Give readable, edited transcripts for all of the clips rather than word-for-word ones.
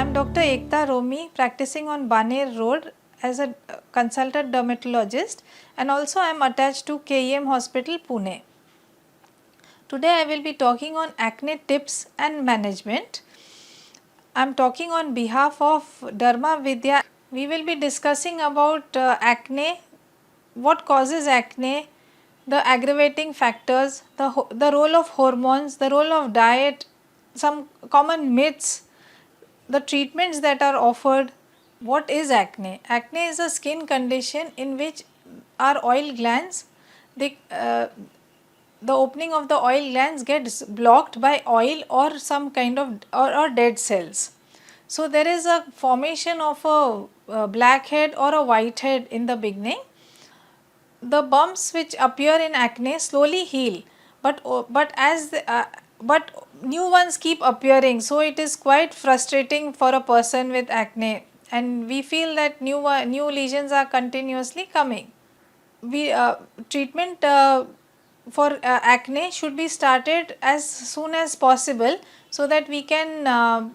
I'm Dr. Ekta Romi, practicing on Baner Road as a consultant dermatologist, and also I am attached to KEM Hospital, Pune. Today I will be talking on acne tips and management. I am talking on behalf of DermaVidya. We will be discussing about acne, what causes acne, the aggravating factors, the role of hormones, the role of diet, some common myths, the treatments that are offered. What is acne? Acne is a skin condition in which our oil glands, they, the opening of the oil glands gets blocked by oil or some kind of or dead cells. So there is a formation of a blackhead or a whitehead in the beginning. The bumps which appear in acne slowly heal, but new ones keep appearing, so it is quite frustrating for a person with acne, and we feel that new lesions are continuously coming. We treatment for acne should be started as soon as possible, so that we can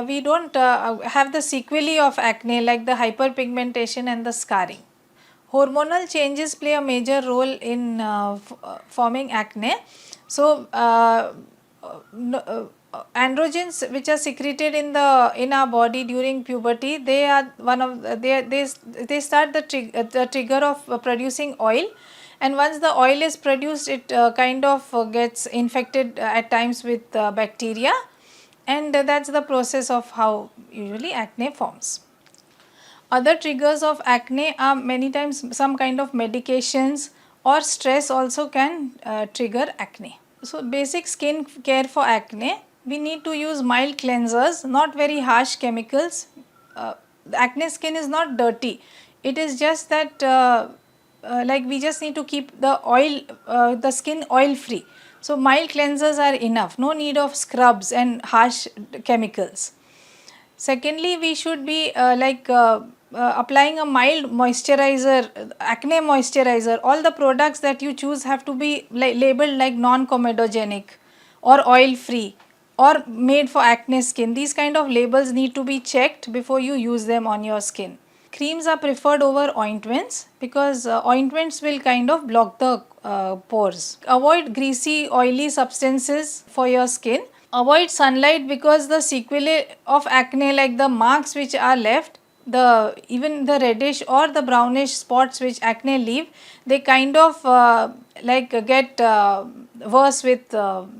we don't have the sequelae of acne like the hyperpigmentation and the scarring. Hormonal changes play a major role in forming acne. So, androgens which are secreted in our body during puberty, they are one of they start the trigger of producing oil, and once the oil is produced, it kind of gets infected at times with bacteria, and that's the process of how usually acne forms. Other triggers of acne are many times some kind of medications or stress also can trigger acne. So, basic skin care for acne, we need to use mild cleansers, not very harsh chemicals. Acne skin is not dirty, it is just that like we just need to keep the skin oil free. So, mild cleansers are enough, no need of scrubs and harsh chemicals. Secondly, we should be applying a mild moisturizer, acne moisturizer. All the products that you choose have to be labeled like non-comedogenic or oil free or made for acne skin. These kind of labels need to be checked before you use them on your skin. Creams are preferred over ointments because ointments will kind of block the pores. Avoid greasy, oily substances for your skin. Avoid sunlight because the sequelae of acne, like the marks which are left, even the reddish or the brownish spots which acne leave, they kind of get worse with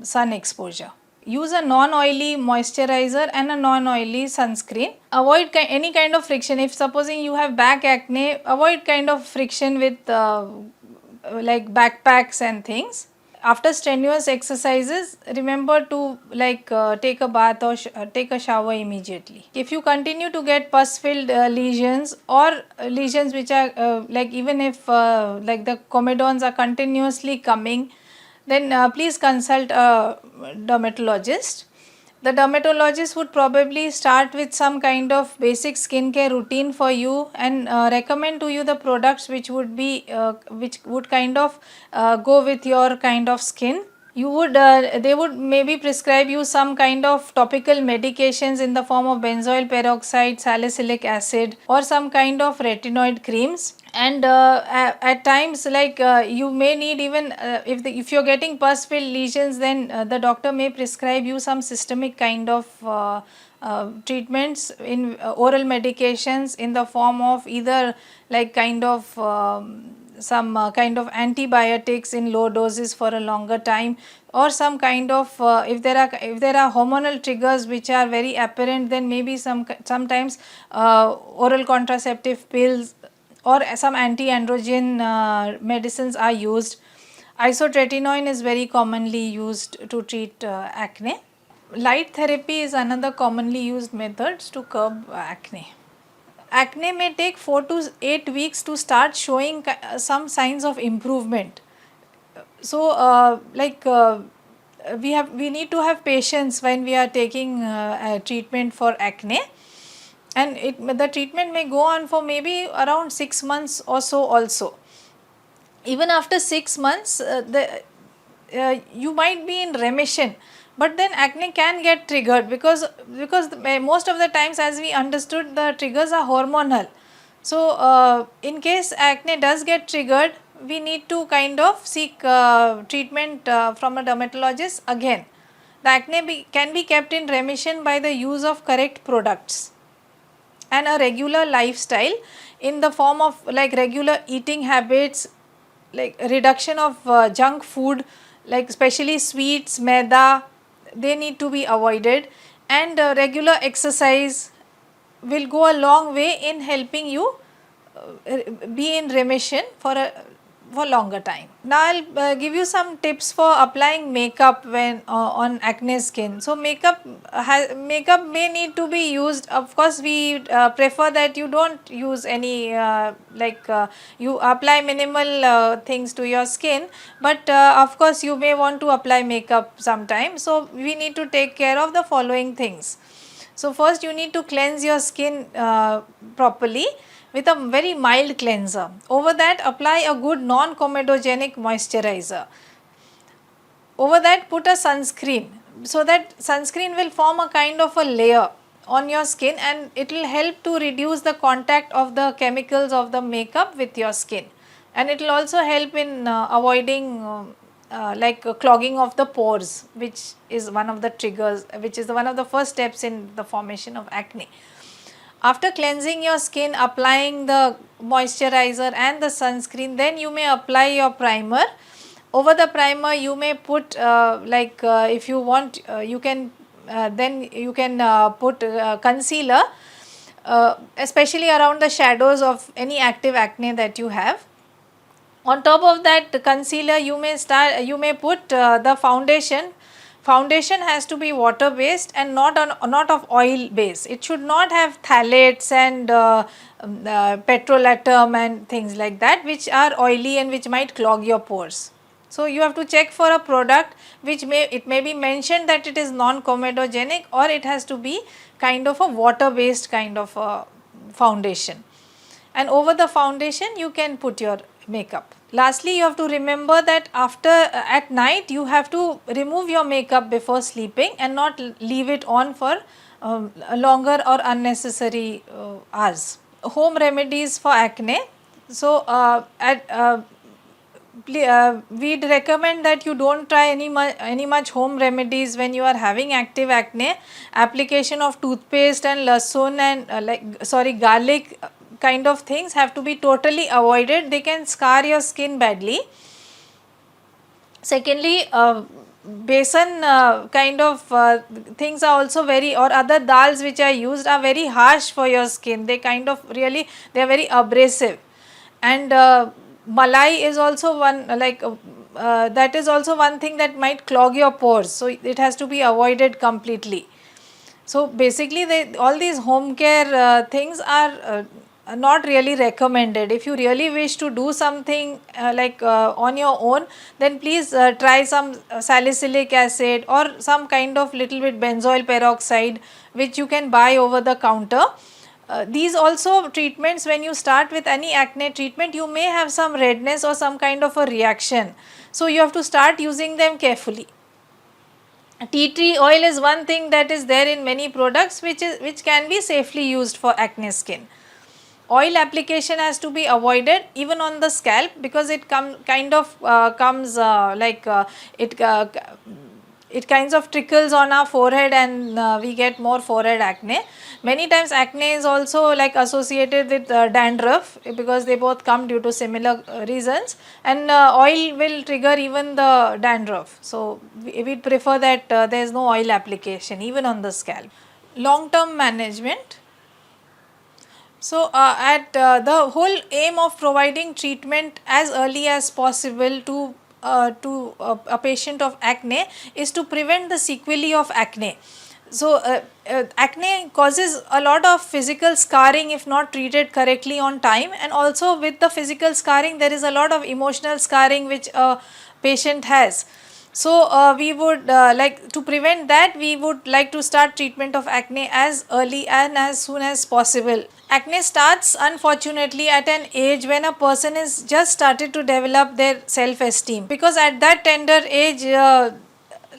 sun exposure. Use a non-oily moisturizer and a non-oily sunscreen. Avoid any kind of friction. If supposing you have back acne, avoid kind of friction with like backpacks and things. After strenuous exercises, remember to take a bath or take a shower immediately. If you continue to get pus filled lesions or lesions which are even if like the comedones are continuously coming, then please consult a dermatologist. The dermatologist would probably start with some kind of basic skincare routine for you and recommend to you the products which would kind of go with your kind of skin. They would maybe prescribe you some kind of topical medications in the form of benzoyl peroxide, salicylic acid, or some kind of retinoid creams. And at times, you may need even if you're getting pus filled lesions, then the doctor may prescribe you some systemic kind of treatments in oral medications in the form of either some kind of antibiotics in low doses for a longer time, or some kind of if there are hormonal triggers which are very apparent, then maybe sometimes oral contraceptive pills or some anti-androgen medicines are used. Isotretinoin is very commonly used to treat acne. Light therapy is another commonly used method to curb acne. Acne may take 4 to 8 weeks to start showing some signs of improvement. So, we need to have patience when we are taking treatment for acne, and the treatment may go on for maybe around 6 months or so also. Even after 6 months, you might be in remission, But then acne can get triggered because most of the times, as we understood, the triggers are hormonal. So in case acne does get triggered, we need to kind of seek treatment from a dermatologist again. The acne can be kept in remission by the use of correct products and a regular lifestyle in the form of like regular eating habits, like reduction of junk food, like especially sweets, maida, they need to be avoided, and regular exercise will go a long way in helping you be in remission for longer time. Now I'll give you some tips for applying makeup when on acne skin. So makeup may need to be used. Of course, we prefer that you don't use any you apply minimal things to your skin, but of course you may want to apply makeup sometime. So we need to take care of the following things. So first you need to cleanse your skin properly with a very mild cleanser. Over that, apply a good non-comedogenic moisturizer. Over that, put a sunscreen. So that sunscreen will form a kind of a layer on your skin, and it will help to reduce the contact of the chemicals of the makeup with your skin. And it will also help in avoiding clogging of the pores, which is one of the triggers, which is one of the first steps in the formation of acne. After cleansing your skin, applying the moisturizer and the sunscreen, then you may apply your primer. Over the primer, you may put if you want, you can put concealer, especially around the shadows of any active acne that you have. On top of that concealer, you may put the foundation. Foundation has to be water based and not of oil base. It should not have phthalates and petrolatum and things like that, which are oily and which might clog your pores. So you have to check for a product which may be mentioned that it is non-comedogenic, or it has to be kind of a water based kind of a foundation. And over the foundation you can put your makeup. Lastly, you have to remember that at night you have to remove your makeup before sleeping and not leave it on for longer or unnecessary hours. Home remedies for acne. So we'd recommend that you don't try any much home remedies when you are having active acne. Application of toothpaste and lasun and garlic kind of things have to be totally avoided. They can scar your skin badly. Secondly, besan kind of things are also or other dals which are used are very harsh for your skin. They are very abrasive. And malai is also one that is also one thing that might clog your pores. So it has to be avoided completely. So basically all these home care things are not really recommended. If you really wish to do something on your own, then please try some salicylic acid or some kind of little bit benzoyl peroxide, which you can buy over the counter. These also treatments, when you start with any acne treatment, you may have some redness or some kind of a reaction. So you have to start using them carefully. Tea tree oil is one thing that is there in many products which can be safely used for acne skin. Oil application has to be avoided even on the scalp, because it it kinds of trickles on our forehead and we get more forehead acne. Many times acne is also associated with dandruff, because they both come due to similar reasons, and oil will trigger even the dandruff. So we prefer that there is no oil application even on the scalp. Long term management. So the whole aim of providing treatment as early as possible to a patient of acne is to prevent the sequelae of acne. So acne causes a lot of physical scarring if not treated correctly on time, and also with the physical scarring there is a lot of emotional scarring which a patient has. So we would to prevent that, we would like to start treatment of acne as early and as soon as possible. Acne starts unfortunately at an age when a person is just started to develop their self-esteem, because at that tender age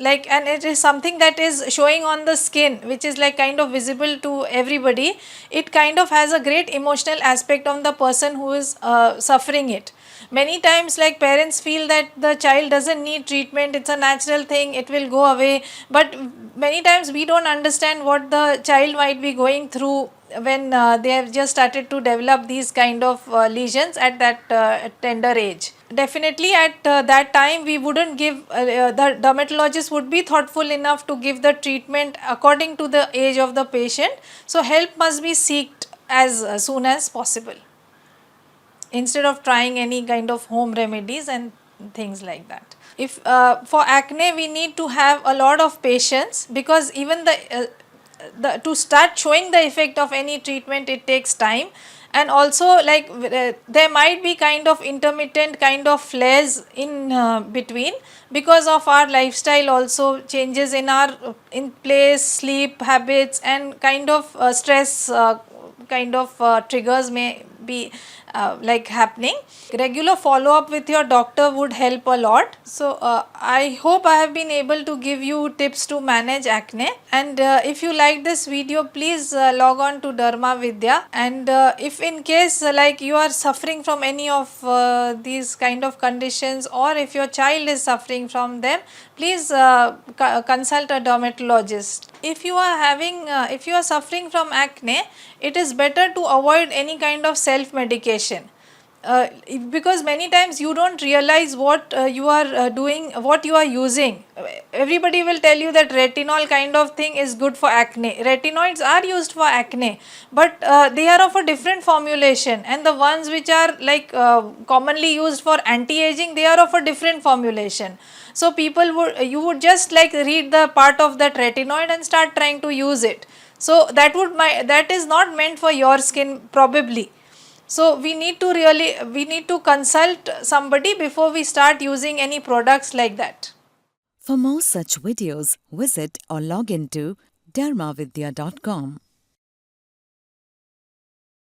like, and it is something that is showing on the skin, which is like kind of visible to everybody, it kind of has a great emotional aspect on the person who is suffering it. Many times like parents feel that the child doesn't need treatment, it's a natural thing, it will go away, but many times we don't understand what the child might be going through when they have just started to develop these kind of lesions at that tender age. Definitely at that time we wouldn't give, the dermatologist would be thoughtful enough to give the treatment according to the age of the patient. So help must be sought as soon as possible, instead of trying any kind of home remedies and things like that. If for acne we need to have a lot of patience, because even the to start showing the effect of any treatment, it takes time. And also like there might be kind of intermittent kind of flares in between, because of our lifestyle also changes in our in place, sleep habits, and kind of stress kind of triggers may be like happening. Regular follow up with your doctor would help a lot. So I hope I have been able to give you tips to manage acne, and if you like this video, please log on to DermaVidya, and if in case like you are suffering from any of these kind of conditions, or if your child is suffering from them, please consult a dermatologist. If you are having if you are suffering from acne, it is better to avoid any kind of self medication, because many times you don't realize what you are doing, what you are using. Everybody will tell you that retinol kind of thing is good for acne. Retinoids are used for acne, but they are of a different formulation, and the ones which are like commonly used for anti-aging, they are of a different formulation. So people would, you would just like read the part of that retinoid and start trying to use it. So that is not meant for your skin probably. So we need to consult somebody before we start using any products like that. For more such videos, visit or log into dermavidya.com.